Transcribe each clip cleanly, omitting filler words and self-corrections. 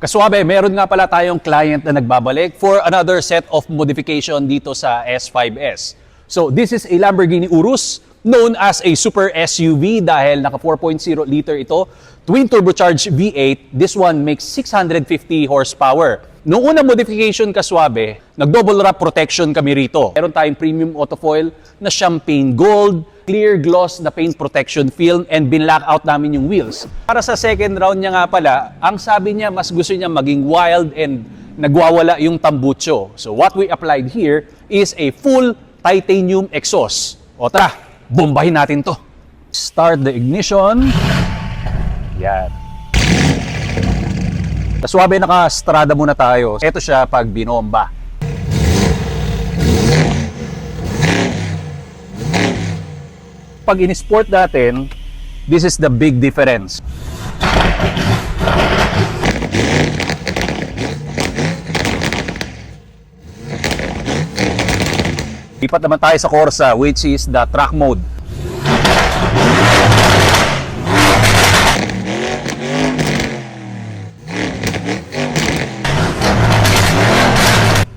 Kaswabe, meron nga pala tayong client na nagbabalik for another set of modification dito sa S5S. So this is a Lamborghini Urus known as a super SUV dahil naka 4.0 liter ito, twin turbocharged V8. This one makes 650 horsepower. Noong unang modification, Kaswabe, nag-double wrap protection kami rito. Meron tayong premium autofoil na champagne gold, clear gloss na paint protection film, and binlock out namin yung wheels. Para sa second round niya nga pala, ang sabi niya mas gusto niya maging wild and nagwawala yung tambucho. So what we applied here is a full titanium exhaust. O tara, bombahin natin to. Start the ignition. Yan. Kaswabe, naka-strada muna tayo. Ito siya pag binomba. Pag in-sport natin, this is the big difference. Lipat naman tayo sa Corsa, which is the track mode.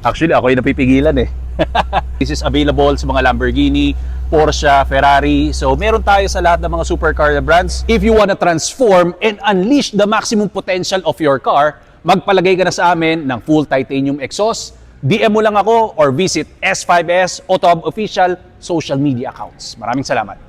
Actually, ako yung napipigilan eh. This is available sa mga Lamborghini, Porsche, Ferrari. So, meron tayo sa lahat ng mga supercar na brands. If you wanna transform and unleash the maximum potential of your car, magpalagay ka na sa amin ng full titanium exhaust. DM mo lang ako or visit S5S Auto Hub official social media accounts. Maraming salamat.